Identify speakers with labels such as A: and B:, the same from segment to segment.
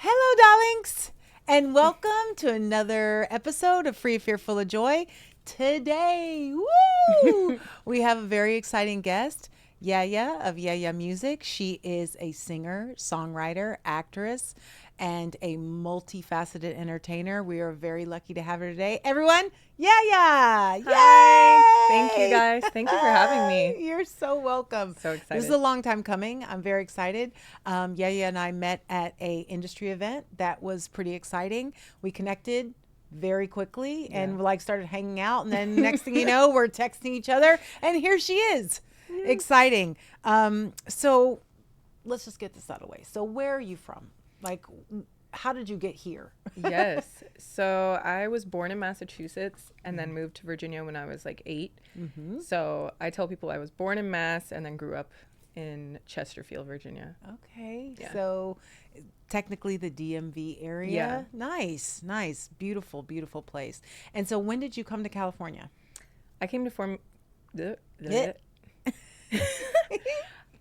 A: Hello, darlings, and welcome to another episode of Free, Fearful of Joy. Today, woo, we have a very exciting guest, Yeya of Yeya Music. She is a singer, songwriter, actress, and a multifaceted entertainer. We are very lucky to have her today. Everyone, Yeya!
B: Hi. Thank you
A: Yay!
B: guys. Thank you for having me.
A: You're so welcome.
B: So
A: This is
B: excited.
A: a long time coming. I'm very excited. Yeya and I met at a industry event that was pretty exciting. We connected very quickly and
B: Yeah.
A: like started hanging out, and then next thing you know, we're texting each other, and here she is. Exciting. So let's just get this out of the way. So where are you from? Like, how did you get here?
B: Yes. So I was born in Massachusetts and then moved to Virginia when I was like 8.
A: Mm-hmm.
B: So I tell people I was born in Mass and then grew up in Chesterfield, Virginia.
A: Okay.
B: Yeah.
A: So technically the DMV area.
B: Yeah.
A: Nice. Beautiful, beautiful place. And so when did you come to California?
B: I came to form. Bleh,
A: Yeah.
B: bleh.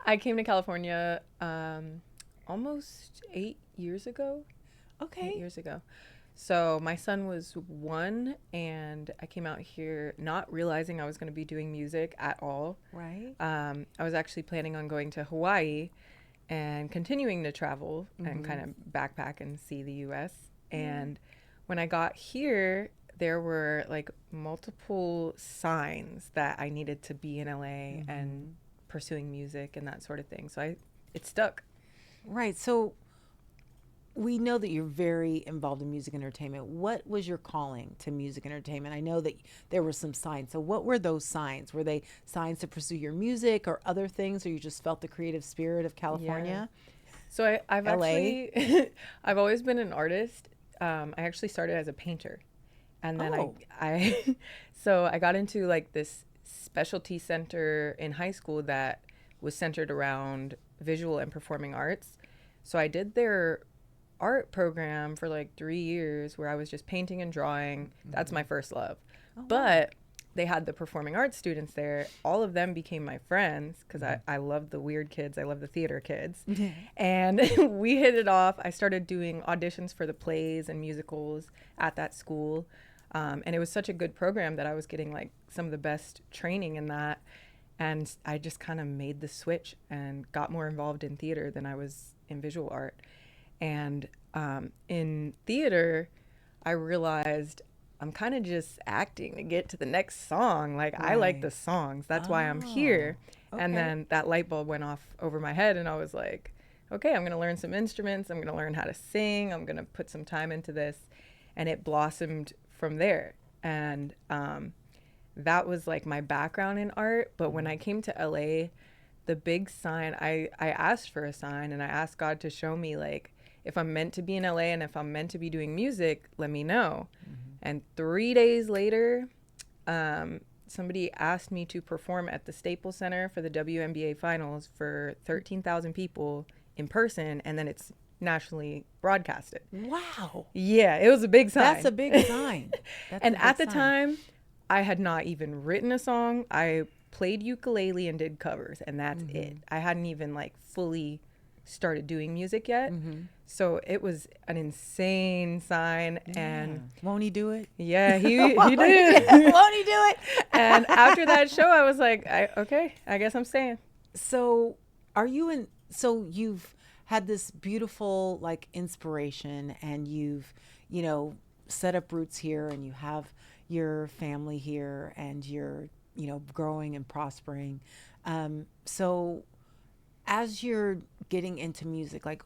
B: I came to California almost 8 years ago. 8
A: Okay.
B: years ago. So my son was 1, and I came out here not realizing I was going to be doing music at all.
A: Right.
B: I was actually planning on going to Hawaii and continuing to travel and kind of backpack and see the U.S. And when I got here, there were like multiple signs that I needed to be in LA and pursuing music and that sort of thing. So it stuck.
A: Right. So we know that you're very involved in music entertainment. What was your calling to music entertainment? I know that there were some signs. So what were those signs? Were they signs to pursue your music or other things, or you just felt the creative spirit of California?
B: So I've
A: LA?
B: actually, I've always been an artist. I actually started as a painter, and then
A: Oh.
B: so I got into like this specialty center in high school that was centered around visual and performing arts. So I did their art program for like 3 years where I was just painting and drawing. That's my first love.
A: wow.
B: But they had the performing arts students there. All of them became my friends because I love the weird kids. I love the theater kids. And we hit it off. I started doing auditions for the plays and musicals at that school. And it was such a good program that I was getting like some of the best training in that. And I just kind of made the switch and got more involved in theater than I was in visual art. And in theater, I realized I'm kind of just acting to get to the next song. Like, I like
A: Right.
B: the songs. That's why I'm here. And
A: okay.
B: then that light bulb went off over my head, and I was like, okay, I'm going to learn some instruments. I'm going to learn how to sing. I'm going to put some time into this. And it blossomed from there. And that was like my background in art. But when I came to LA, the big sign, I asked for a sign, and I asked God to show me, like, if I'm meant to be in LA and if I'm meant to be doing music, let me know. And 3 days later, somebody asked me to perform at the Staples Center for the WNBA finals for 13,000 people in person, and then it's nationally broadcasted.
A: Wow.
B: Yeah, it was a big sign.
A: That's a big sign. That's
B: And
A: a big
B: at the
A: sign.
B: time, I had not even written a song. I played ukulele and did covers, and that's it. I hadn't even like fully started doing music yet. So it was an insane sign. And
A: Won't he do it?
B: yeah, he did.
A: Won't he do it?
B: And after that show, I was like, okay, I guess I'm staying.
A: So are you in, so you've had this beautiful like inspiration, and you've, set up roots here, and you have your family here, and you're, growing and prospering. So as you're getting into music, like,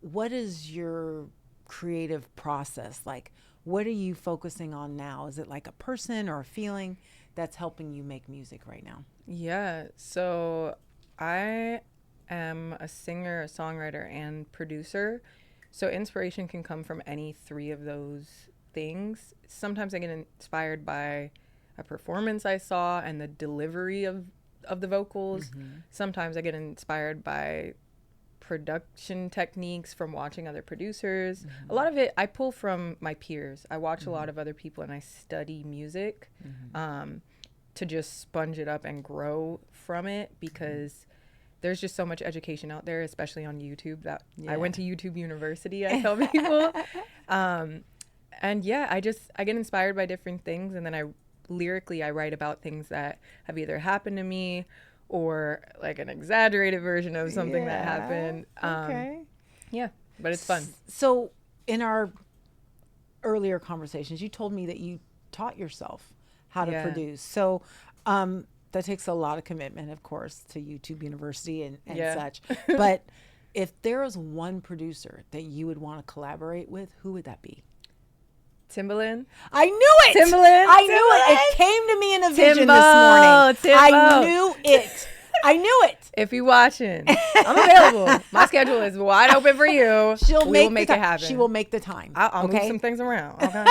A: what is your creative process? Like, what are you focusing on now? Is it like a person or a feeling that's helping you make music right now?
B: Yeah, so I am a singer, a songwriter, and producer. So inspiration can come from any 3 of those things. Sometimes I get inspired by a performance I saw and the delivery of the vocals. Sometimes I get inspired by production techniques from watching other producers. A lot of it I pull from my peers. I watch a lot of other people and I study music to just sponge it up and grow from it, because there's just so much education out there, especially on YouTube. That
A: Yeah.
B: I went to YouTube University, I tell people. And yeah, I get inspired by different things, and then lyrically I write about things that have either happened to me or like an exaggerated version of something that happened.
A: Okay.
B: Yeah, but it's fun.
A: So in our earlier conversations, you told me that you taught yourself how to
B: Yeah.
A: produce. So that takes a lot of commitment, of course, to YouTube University and
B: Yeah.
A: such. But if there was one producer that you would want to collaborate with, who would that be?
B: Timbaland.
A: I knew it.
B: Timbaland.
A: I knew it. It came to me in a vision this morning. I knew it. I knew it.
B: If you're watching, I'm available. My schedule is wide open for you. We will make it happen.
A: She will make the time.
B: I'll
A: okay?
B: move some things around. Okay,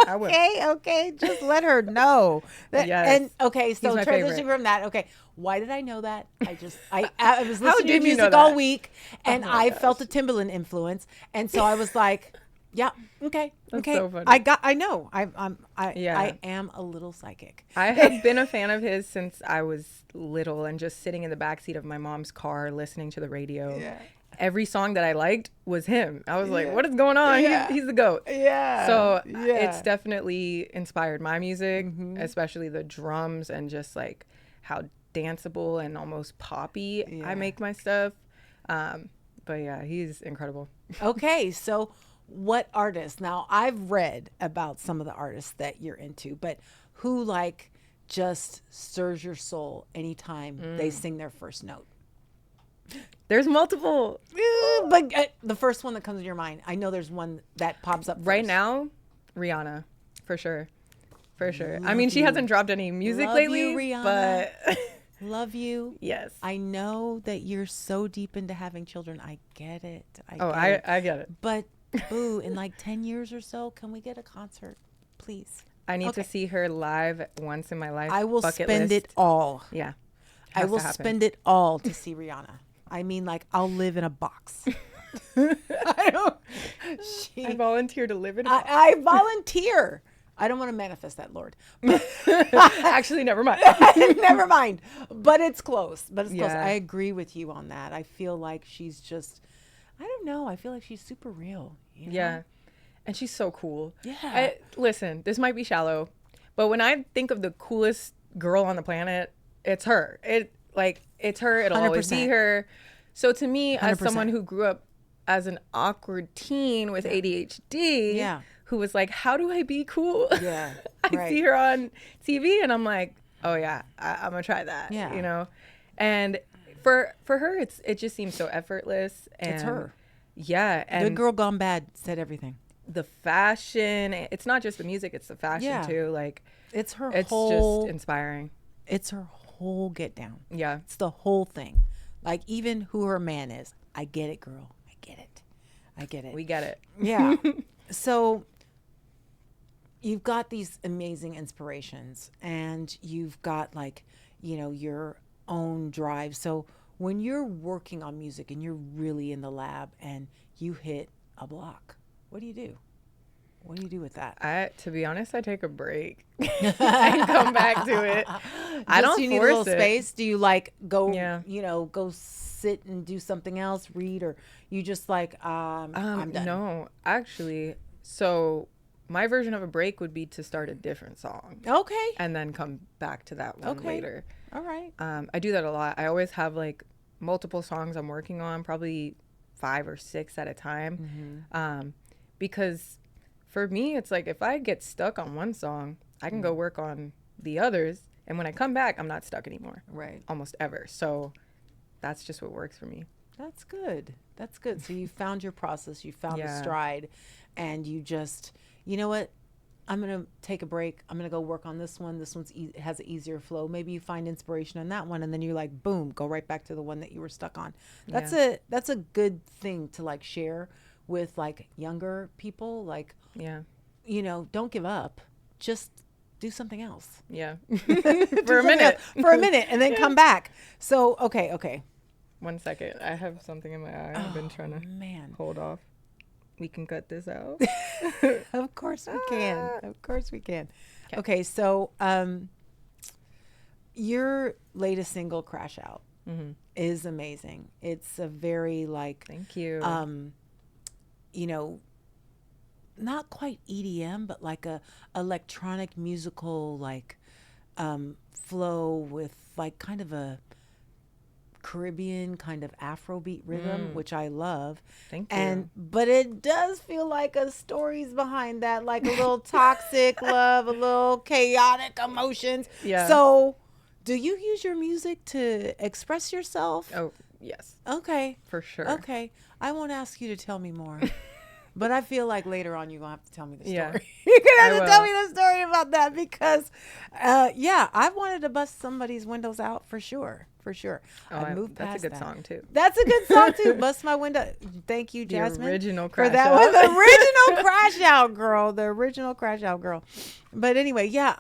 B: I will.
A: Okay. Just let her know.
B: Yes.
A: And okay, so
B: my
A: transitioning
B: favorite.
A: from that. Okay, why did I know that? I was
B: How
A: listening to
B: did you know
A: music all
B: that?
A: week, and
B: my
A: I
B: gosh.
A: felt a Timbaland influence, and so I was like, yeah, okay.
B: so funny.
A: I know.
B: Yeah.
A: I am a little psychic.
B: I have been a fan of his since I was little, and just sitting in the backseat of my mom's car listening to the radio.
A: Yeah.
B: Every song that I liked was him. I was like, what is going on?
A: Yeah.
B: He's the GOAT.
A: Yeah.
B: So
A: yeah.
B: it's definitely inspired my music, especially the drums and just like how danceable and almost poppy
A: Yeah.
B: I make my stuff. But yeah, he's incredible.
A: Okay, so what artists? Now, I've read about some of the artists that you're into, but who like just stirs your soul anytime they sing their first note?
B: There's multiple.
A: But the first one that comes to your mind, I know there's one that pops up
B: Right
A: first.
B: now, Rihanna, for sure. For sure. I mean, she hasn't dropped any music
A: Love
B: lately,
A: you, Rihanna.
B: but
A: Love you.
B: yes.
A: I know that you're so deep into having children. I get it.
B: I
A: get it.
B: get it.
A: But boo, in like 10 years or so, can we get a concert, please?
B: I need
A: Okay.
B: to see her live once in my life.
A: I will
B: Bucket
A: spend
B: list.
A: it all.
B: Yeah.
A: I
B: Has
A: will
B: to happen.
A: spend it all to see Rihanna. I mean, like, I'll live in a box. I don't.
B: I volunteer to live in.
A: I volunteer. I don't want to manifest that, Lord. But
B: Actually, never mind.
A: never mind. But it's close. But it's close.
B: Yeah.
A: I agree with you on that. I feel like she's just. I don't know. I feel like she's super real. You know?
B: Yeah. And she's so cool.
A: Yeah.
B: Listen, this might be shallow, but when I think of the coolest girl on the planet, it's her. It's her. It'll always be
A: 100%.
B: her. So to me, as
A: 100%.
B: someone who grew up as an awkward teen with ADHD,
A: Yeah.
B: who was like, how do I be cool?
A: Yeah,
B: I
A: right.
B: see her on TV and I'm like, oh yeah, I'm gonna try that.
A: Yeah.
B: You know? And for her, it just seems so effortless. And
A: It's her.
B: Yeah. And
A: Good Girl Gone Bad said everything.
B: the fashion, it's not just the music, it's the fashion
A: Yeah.
B: too. Like,
A: It's her
B: it's
A: whole.
B: just inspiring.
A: It's her whole get down.
B: Yeah.
A: It's the whole thing. Like, even who her man is. I get it, girl. I get it. I get it.
B: We get it.
A: Yeah. So you've got these amazing inspirations and you've got like, your own drive. So when you're working on music and you're really in the lab and you hit a block, what do you do? What do you do with that?
B: To be honest, I take a break and come back to it. I don't
A: You need a
B: force
A: little
B: it.
A: space. Do you like go,
B: Yeah.
A: go sit and do something else, read, or you just like, I'm done.
B: No, actually, so my version of a break would be to start a different song
A: Okay.
B: and then come back to that one
A: Okay.
B: later.
A: All right.
B: I do that a lot. I always have like multiple songs I'm working on, probably 5 or 6 at a time. Because for me, it's like if I get stuck on one song, I can go work on the others. And when I come back, I'm not stuck anymore.
A: Right.
B: Almost ever. So that's just what works for me.
A: That's good. That's good. So you found your process, you found the
B: Yeah.
A: stride, and you just, you know what? I'm going to take a break. I'm going to go work on this one. This one's has an easier flow. Maybe you find inspiration in that one, and then you're like, boom, go right back to the one that you were stuck on. That's a good thing to like share with like younger people. Like,
B: Yeah.
A: don't give up. Just do something else.
B: Yeah.
A: Do
B: For a
A: something
B: minute.
A: else for a minute, and then come back. So, okay.
B: 1 second. I have something in my eye. I've been trying to
A: Man.
B: hold off. We can cut this out.
A: Of course we can. Of course we can. Okay, so your latest single, Crash Out. is amazing. It's a very like,
B: Thank you.
A: you know, not quite EDM, but like a electronic musical like flow with like kind of a Caribbean kind of Afrobeat rhythm, which I love.
B: Thank
A: And
B: you.
A: but it does feel like a stories behind that, like a little toxic love, a little chaotic emotions.
B: Yeah.
A: So, do you use your music to express yourself?
B: Oh, yes,
A: Okay.
B: for sure.
A: Okay. I won't ask you to tell me more. But I feel like later on you're gonna have to tell me the
B: Yeah,
A: story. You're gonna
B: I
A: have to tell
B: will.
A: me the story about that because, yeah, I wanted to bust somebody's windows out for sure, for sure.
B: Oh,
A: I've moved
B: that's a
A: past
B: good
A: that.
B: song too.
A: That's a good song too. Bust my window. Thank you,
B: The
A: Jasmine,
B: original
A: for
B: crash
A: that
B: out.
A: one. The original crash out girl. The original crash out girl. But anyway, yeah.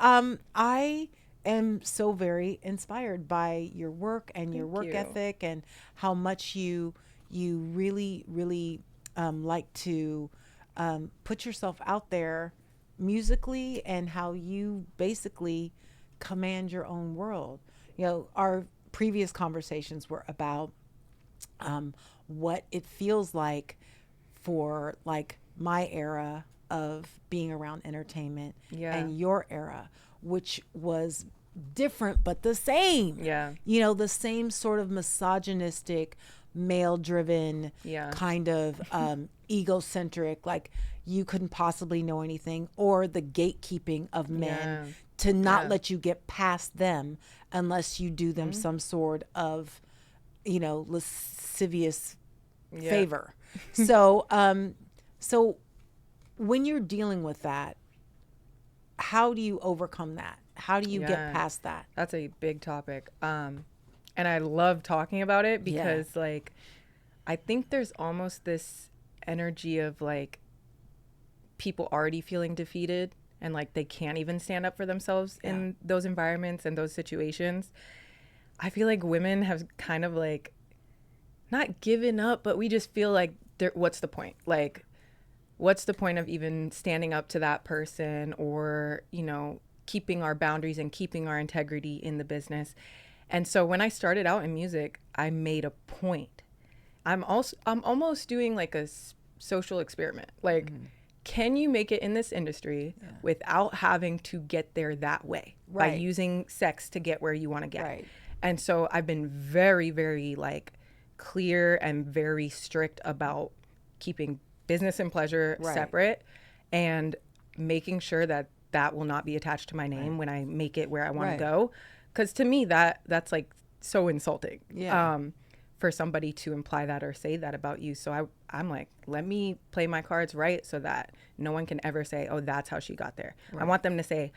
A: I am so very inspired by your work and your
B: Thank
A: work
B: you.
A: ethic and how much you really really like to put yourself out there musically and how you basically command your own world. You know, our previous conversations were about what it feels like for like my era of being around entertainment
B: Yeah.
A: and your era, which was different but the same.
B: Yeah.
A: You know, the same sort of misogynistic, male driven,
B: Yeah.
A: kind of egocentric, like you couldn't possibly know anything, or the gatekeeping of men
B: Yeah.
A: to not
B: Yeah.
A: let you get past them unless you do them some sort of, you know, lascivious
B: Yeah.
A: favor. So, so when you're dealing with that, how do you overcome that? How do you get
B: Yeah.
A: past that?
B: That's a big topic. And I love talking about it
A: Yeah.
B: because like I think there's almost this energy of like people already feeling defeated and like they can't even stand up for themselves in those environments and those situations. I feel like women have kind of like not given up, but we just feel like what's the point? Like what's the point of even standing up to that person or, you know, keeping our boundaries and keeping our integrity in the business. And so when I started out in music, I made a point. I'm almost doing like a social experiment. Like, can you make it in this industry without having to get there that way by
A: Right.
B: using sex to get where you want to get?
A: Right.
B: And so I've been very, very like clear and very strict about keeping business and pleasure
A: Right.
B: separate and making sure that that will not be attached to my name when I make it where I want
A: Right.
B: to go. Because to me, that's like so insulting.
A: Yeah.
B: For somebody to imply that or say that about you. So I'm like, let me play my cards right so that no one can ever say, oh, that's how she got there. I want them to say,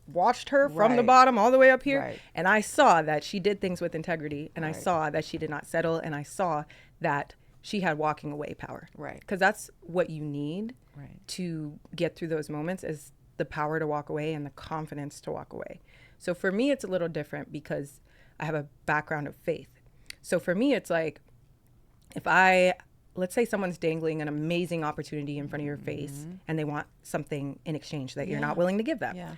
B: watched her from the
A: Right.
B: bottom all the way up here,
A: Right.
B: and I saw that she did things with integrity, and I
A: Right.
B: saw that she did not settle, and I saw that she had walking away power.
A: Right.
B: Because that's what you need
A: Right.
B: to get through those moments is the power to walk away and the confidence to walk away. So for me, it's a little different because I have a background of faith. So for me, it's like let's say someone's dangling an amazing opportunity in front of your face and they want something in exchange that you're not willing to give them.
A: Yeah.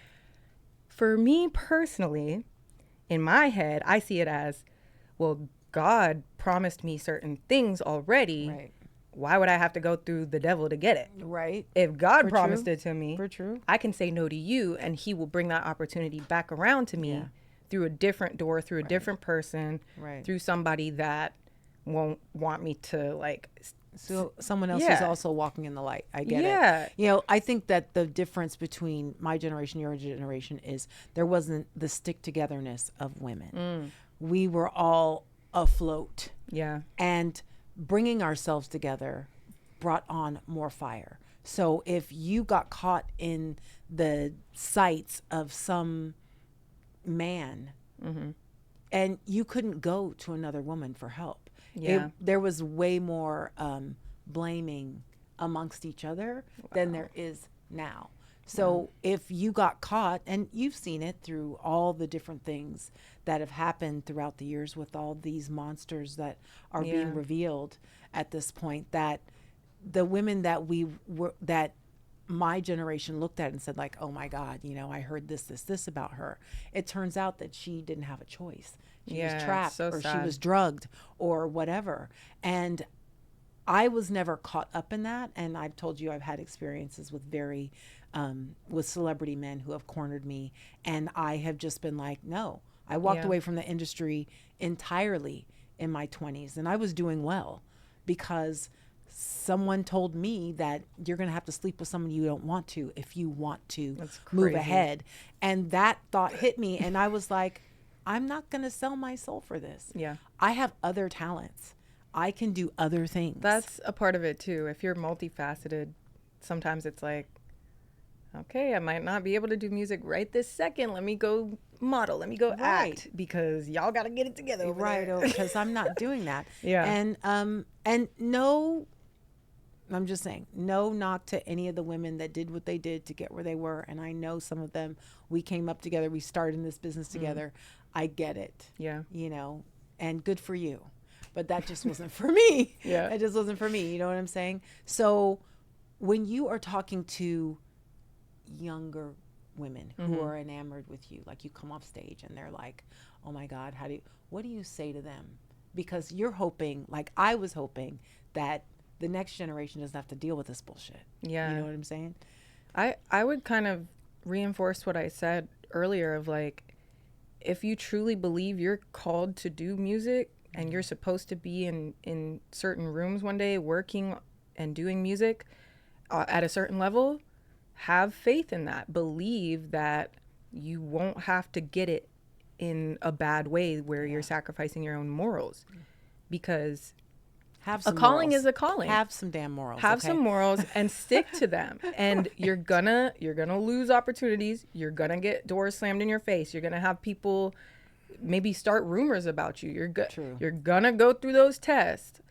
B: For me personally, in my head, I see it as, well, God promised me certain things already.
A: Right.
B: Why would I have to go through the devil to get it?
A: Right.
B: If God
A: For
B: promised
A: true.
B: it to me,
A: For true.
B: I can say no to you and he will bring that opportunity back around to me
A: Yeah.
B: through a different door, through a different person,
A: Right.
B: through somebody that won't want me to like.
A: So someone else is
B: Yeah.
A: also walking in the light. I get
B: Yeah.
A: it. You know, I think that the difference between my generation, your generation is there wasn't the stick togetherness of women. We were all afloat.
B: Yeah.
A: And bringing ourselves together brought on more fire. So if you got caught in the sights of some man and you couldn't go to another woman for help,
B: Yeah.
A: there was way more blaming amongst each other than there is now. So if you got caught, and you've seen it through all the different things that have happened throughout the years with all these monsters that are
B: Yeah.
A: being revealed at this point, that the women that we were that my generation looked at it and said like, oh my God, you know, I heard this about her. It turns out that she didn't have a choice. She was trapped,
B: so
A: or she
B: sad.
A: was drugged, or whatever. And I was never caught up in that. And I've told you I've had experiences with with celebrity men who have cornered me. And I have just been like, no. I walked
B: Yeah.
A: away from the industry entirely in my 20s, and I was doing well because someone told me that you're going to have to sleep with someone you don't want to if you want to
B: That's
A: move
B: crazy.
A: ahead. And that thought hit me, and I was like, I'm not going to sell my soul for this.
B: Yeah.
A: I have other talents. I can do other things.
B: That's a part of it too. If you're multifaceted, sometimes it's like, okay, I might not be able to do music right this second. Let me go model. Let me go
A: Right.
B: act, because y'all got to get it together over there.
A: Because I'm not doing that.
B: Yeah.
A: And no, I'm just saying, no knock to any of the women that did what they did to get where they were. And I know some of them, we came up together, we started in this business together. I get it.
B: Yeah.
A: You know, and good for you. But that just wasn't for me.
B: Yeah.
A: It just wasn't for me. You know what I'm saying? So when you are talking to younger women who are enamored with you, like you come off stage and they're like, oh my God, what do you say to them? Because you're hoping, like I was hoping, that the next generation doesn't have to deal with this bullshit.
B: Yeah.
A: You know what I'm saying?
B: I would kind of reinforce what I said earlier of like, if you truly believe you're called to do music and you're supposed to be in certain rooms one day working and doing music at a certain level, have faith in that. Believe that you won't have to get it in a bad way where you're sacrificing your own morals, because
A: Have
B: a
A: some
B: calling
A: morals.
B: is a calling.
A: Have some damn morals.
B: Have
A: okay?
B: some morals and stick to them. And you're gonna lose opportunities. You're gonna get doors slammed in your face. You're gonna have people maybe start rumors about you.
A: True.
B: You're gonna go through those tests.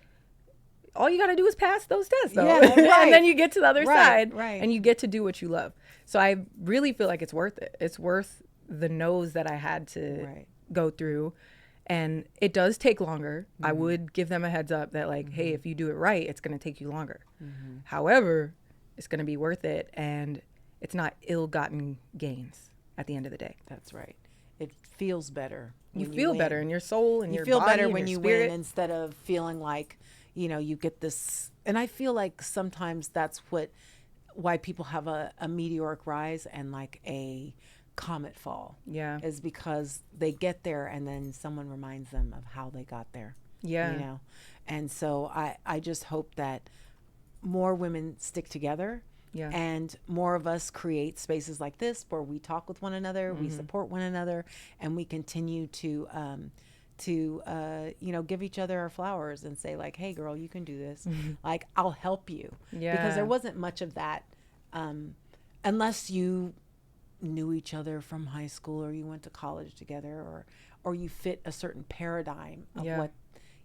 B: All you gotta do is pass those tests, though.
A: Yeah, right.
B: And then you get to the other side,
A: right.
B: and you get to do what you love. So I really feel like it's worth it. It's worth the no's that I had to go through. And it does take longer. I would give them a heads up that like, hey, if you do it right, it's going to take you longer. However, it's going to be worth it. And it's not ill-gotten gains at the end of the day.
A: That's right. It feels better.
B: You
A: when
B: feel
A: win.
B: better in your soul and
A: You
B: your
A: feel
B: body
A: better
B: and
A: when
B: your
A: you
B: spirit.
A: win instead of feeling like, you know, you get this. And I feel like sometimes that's why people have a meteoric rise and like a comet fall.
B: Yeah.
A: Is because they get there and then someone reminds them of how they got there.
B: Yeah.
A: You know? And so I just hope that more women stick together.
B: Yeah.
A: And more of us create spaces like this where we talk with one another, we support one another, and we continue to you know, give each other our flowers and say like, hey girl, you can do this. Like, I'll help you.
B: Yeah.
A: Because there wasn't much of that unless you knew each other from high school or you went to college together or you fit a certain paradigm of what,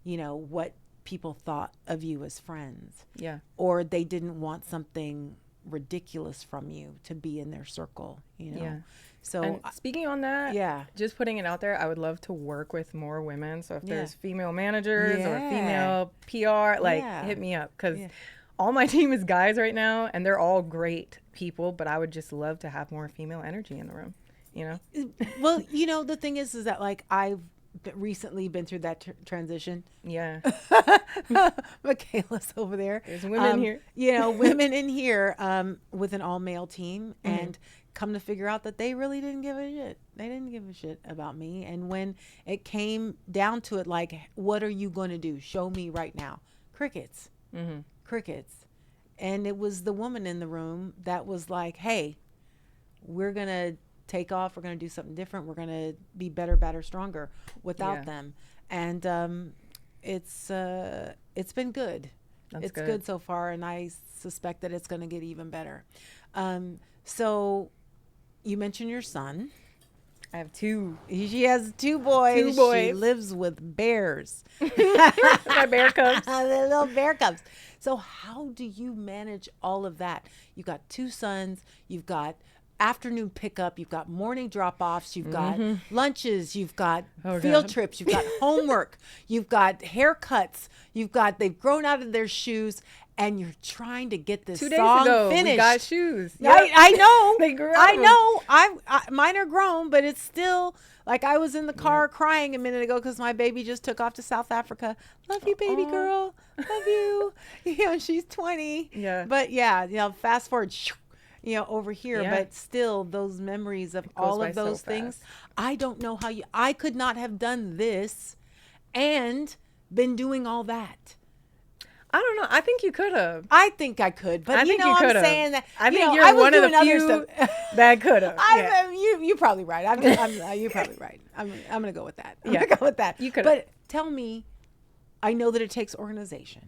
A: you know, what people thought of you as friends.
B: Yeah.
A: Or they didn't want something ridiculous from you to be in their circle, you know.
B: Yeah.
A: So
B: And speaking on that,
A: yeah.
B: just putting it out there, I would love to work with more women. So if there's female managers or
A: Yeah.
B: female PR, like hit me up, because all my team is guys right now and they're all great people, but I would just love to have more female energy in the room, you know?
A: Well, you know, the thing is that like I've recently been through that transition.
B: Yeah.
A: Michaela's over there.
B: There's women here.
A: You know, women in here with an all male team, and come to figure out that they really didn't give a shit. They didn't give a shit about me. And when it came down to it, like, what are you going to do? Show me right now. Crickets. Crickets. And it was the woman in the room that was like, hey, we're going to take off. We're going to do something different. We're going to be better, better, stronger without them. And it's been good.
B: That's
A: good.
B: good
A: So far, and I suspect that it's going to get even better. So you mentioned your son.
B: I have two.
A: She has two boys.
B: Two boys.
A: She lives with bears.
B: My bear cubs.
A: The little bear cubs. So how do you manage all of that? You've got two sons. You've got afternoon pickup. You've got morning drop-offs. You've got lunches. You've got field trips. You've got homework. You've got haircuts. They've grown out of their shoes. and you're trying to get this
B: 2 days
A: song
B: ago,
A: finished.
B: we got shoes.
A: I know.
B: They grew
A: I
B: out of
A: know. Mine are grown, but it's still like I was in the car crying a minute ago because my baby just took off to South Africa. Love you, baby girl. Love you. You know, she's 20.
B: Yeah.
A: But yeah, you know, fast forward, you know, over here,
B: Yeah.
A: but still those memories of
B: Goes
A: all
B: by
A: of
B: so
A: those things.
B: fast.
A: I don't know how I could not have done this and been doing all that.
B: I don't know. I think you could have.
A: I think I could, but
B: I
A: you
B: think
A: know,
B: you
A: I'm
B: could've.
A: saying that.
B: I think
A: know,
B: you're
A: I was
B: one of the
A: doing other
B: few
A: stuff.
B: that could have. Yeah.
A: You're probably right. You're probably right. I'm gonna go with that. I'm
B: Yeah.
A: gonna go with that.
B: You could've.
A: But tell me, I know that it takes organization.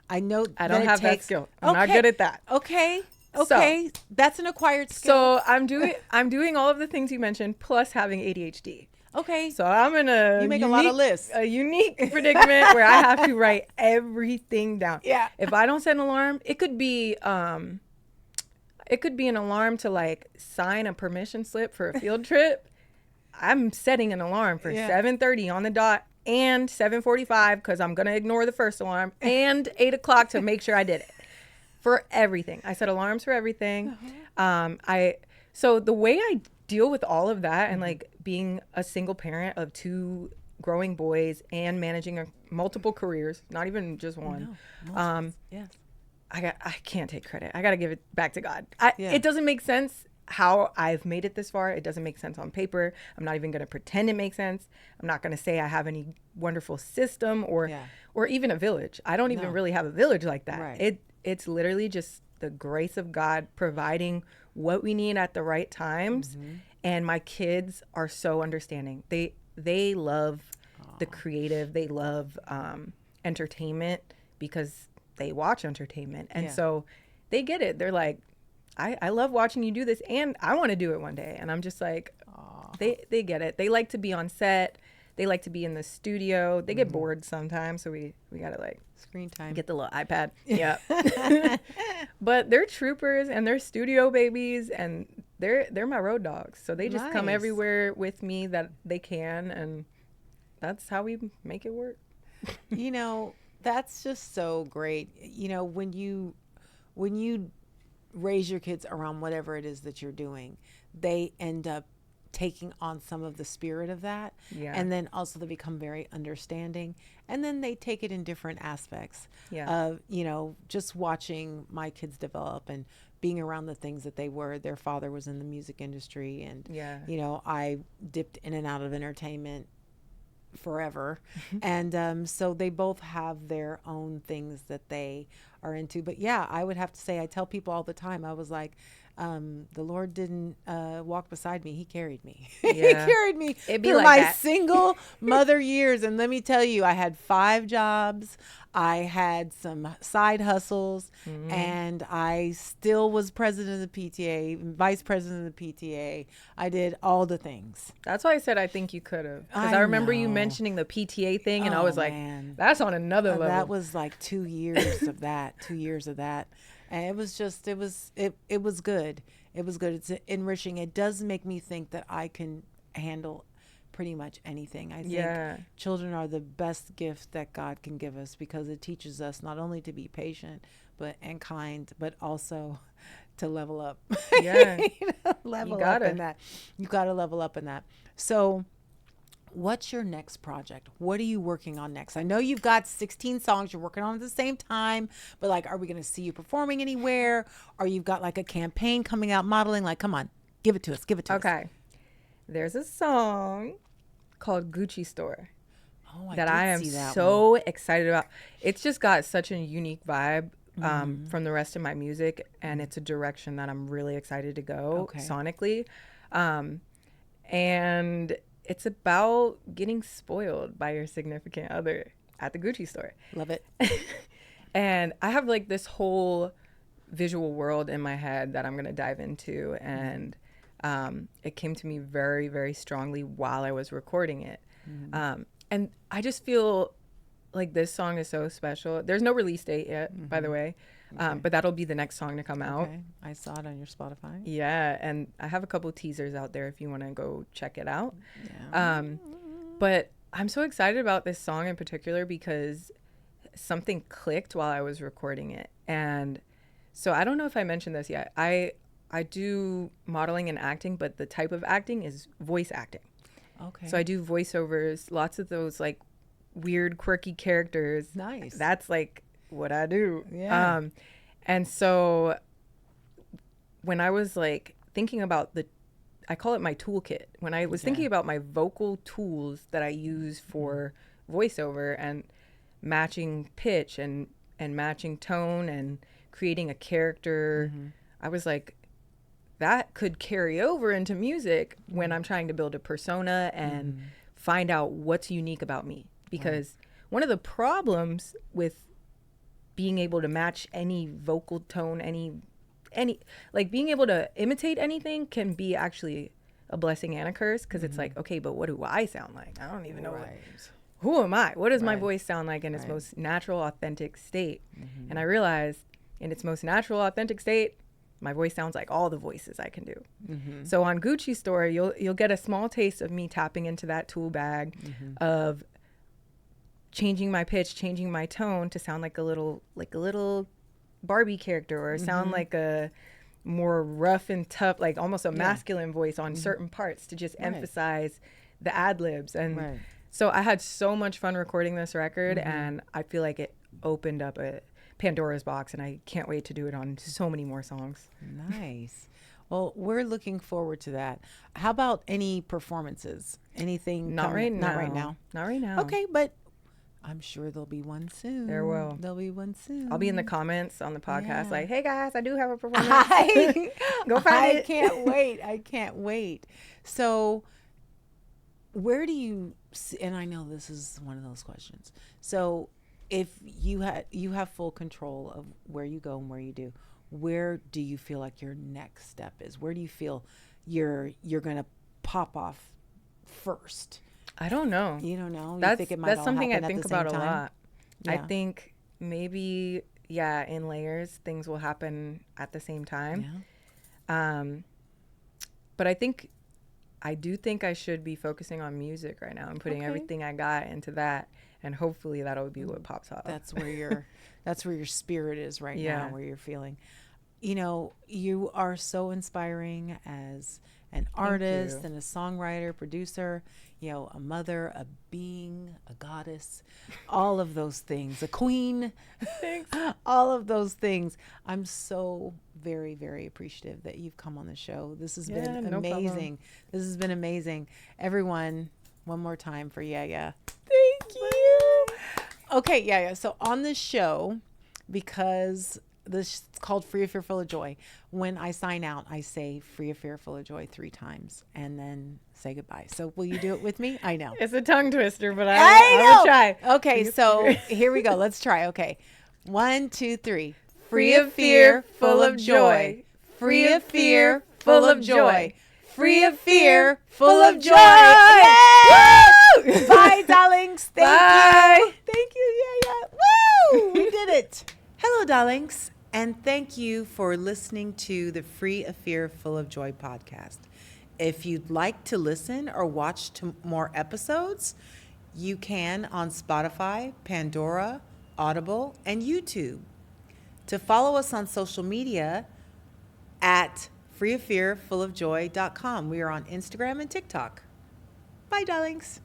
A: I know
B: I don't have that skill. I'm not
A: Okay.
B: good at that.
A: Okay.
B: So-
A: Okay. That's an acquired skill.
B: So I'm doing all of the things you mentioned plus having ADHD.
A: Okay.
B: So I'm in a
A: You make a lot of lists.
B: a unique predicament where I have to write everything down.
A: Yeah.
B: If I don't set an alarm, it could be an alarm to like sign a permission slip for a field trip. I'm setting an alarm for 7:30 on the dot and 7:45 because I'm gonna ignore the first alarm and 8 o'clock to make sure I did it. For everything, I set alarms for everything. So the way I deal with all of that and like being a single parent of 2 growing boys and managing multiple careers, not even just one.
A: Yes.
B: I can't take credit. I got to give it back to God.
A: Yeah.
B: It doesn't make sense how I've made it this far. It doesn't make sense on paper. I'm not even going to pretend it makes sense. I'm not going to say I have any wonderful system or even a village. I don't even really have a village like that.
A: Right.
B: It's literally just the grace of God providing what we need at the right times. And my kids are so understanding. They love the creative. They love entertainment because they watch entertainment. And so they get it. They're like, I love watching you do this and I want to do it one day. And I'm just like, they get it. They like to be on set. They like to be in the studio. They get bored sometimes. So we got to like
A: Screen time.
B: get the little iPad. Yeah. But they're troopers and they're studio babies and they're my road dogs. So they just come
A: Nice.
B: everywhere with me that they can. And that's how we make it work.
A: You know, that's just so great. You know, when you raise your kids around whatever it is that you're doing, they end up taking on some of the spirit of that.
B: Yeah.
A: And then also they become very understanding. And then they take it in different aspects
B: Yeah.
A: of, you know, just watching my kids develop and being around the things that they were. Their father was in the music industry and,
B: Yeah.
A: you know, I dipped in and out of entertainment forever. And so they both have their own things that they are into. But yeah, I would have to say, I tell people all the time, I was like, the Lord didn't walk beside me. He carried me. He
B: Yeah.
A: carried me
B: It'd be
A: through
B: like
A: my
B: that.
A: single mother years. And let me tell you, I had 5 jobs. I had some side hustles, and I still was president of the PTA, vice president of the PTA. I did all the things.
B: That's why I said I think you could have. Because
A: I
B: I remember you
A: know.
B: mentioning the PTA thing and I
A: Oh,
B: was like,
A: man.
B: that's on another level.
A: That was like 2 years of that, 2 years of that. And it was just, it was good. It was good. It's enriching. It does make me think that I can handle pretty much anything. I think children are the best gift that God can give us because it teaches us not only to be patient and kind, but also to level up.
B: Yeah.
A: Level
B: You
A: up
B: gotta.
A: in that. You got to level up in that. So what's your next project? What are you working on next? I know you've got 16 songs you're working on at the same time, but like, are we going to see you performing anywhere? Or you've got like a campaign coming out modeling? Like, come on, give it to us. Give it to us.
B: Okay. There's a song called Gucci Store
A: Oh,
B: that
A: did
B: I am
A: see that
B: so excited about. It's just got such a unique vibe from the rest of my music, and it's a direction that I'm really excited to go sonically. And it's about getting spoiled by your significant other at the Gucci store.
A: Love it.
B: And I have like this whole visual world in my head that I'm going to dive into. And it came to me very, very strongly while I was recording it. And I just feel like this song is so special. There's no release date yet, by the way. But that'll be the next song to come out.
A: Okay. I saw it on your Spotify.
B: Yeah. And I have a couple teasers out there if you want to go check it out.
A: Yeah.
B: But I'm so excited about this song in particular because something clicked while I was recording it. And so I don't know if I mentioned this yet. I do modeling and acting, but the type of acting is voice acting.
A: Okay.
B: So I do voiceovers, lots of those like weird, quirky characters.
A: Nice.
B: That's like what I do.
A: Yeah.
B: And so when I was like thinking about I call it my toolkit. When I was thinking about my vocal tools that I use for voiceover and matching pitch and matching tone and creating a character, I was like, that could carry over into music when I'm trying to build a persona and find out what's unique about me. Because one of the problems with being able to match any vocal tone, any like being able to imitate anything can be actually a blessing and a curse, because it's like, okay, but what do I sound like? I don't even know who am I? What does my voice sound like in its most natural, authentic state? And I realized in its most natural, authentic state, my voice sounds like all the voices I can do. So on Gucci Store, you'll get a small taste of me tapping into that tool bag of changing my pitch, changing my tone to sound like a little Barbie character, or sound like a more rough and tough, like almost a masculine voice on certain parts to just emphasize the ad libs. And so I had so much fun recording this record, and I feel like it opened up a Pandora's box, and I can't wait to do it on so many more songs.
A: Nice. Well, we're looking forward to that. How about any performances? Anything?
B: Not right now.
A: Not right now.
B: Not right now.
A: Okay, but I'm sure there'll be one soon.
B: There will.
A: There'll be one soon.
B: I'll be in the comments on the podcast like, hey guys, I do have a
A: Go
B: performance. Find it.
A: I can't wait. I can't wait. So where do you see, and I know this is one of those questions. So if you have full control of where you go and where you do, where do you feel like your next step is? Where do you feel you're going to pop off first?
B: I don't know.
A: You don't know?
B: That's,
A: you think it might
B: that's
A: all
B: something I
A: happen at
B: think
A: the same
B: about a
A: time?
B: lot. I
A: Yeah.
B: think maybe, in layers, things will happen at the same time.
A: Yeah.
B: But I do think I should be focusing on music right now and putting everything I got into that. And hopefully that'll be what pops up.
A: That's where your spirit is right now, where you're feeling. You know, you are so inspiring as an artist and a songwriter, producer, a mother, a being, a goddess, all of those things, a queen.
B: Thanks.
A: All of those things. I'm so very, very appreciative that you've come on the show. This has been amazing. This has been amazing. Everyone, one more time for Yeya.
B: Thank you.
A: Okay, Yeya. So on this show, because this is called Free of Fear, Full of Joy, when I sign out, I say Free of Fear, Full of Joy 3 times and then say goodbye. So will you do it with me? I know.
B: It's a tongue twister, but
A: I know.
B: will try.
A: Okay, so here we go. Let's try. Okay. 1, 2, 3.
B: Free of fear, full of joy.
A: Free of fear, full of joy. Free of fear, full of joy.
B: Yay!
A: Bye, darlings.
B: Bye.
A: You. Thank you, Yeya. Woo! We did it. Hello, darlings, and thank you for listening to the Free of Fear, Full of Joy podcast. If you'd like to listen or watch more episodes, you can on Spotify, Pandora, Audible, and YouTube. To follow us on social media at freeoffearfulofjoy.com. We are on Instagram and TikTok. Bye, darlings.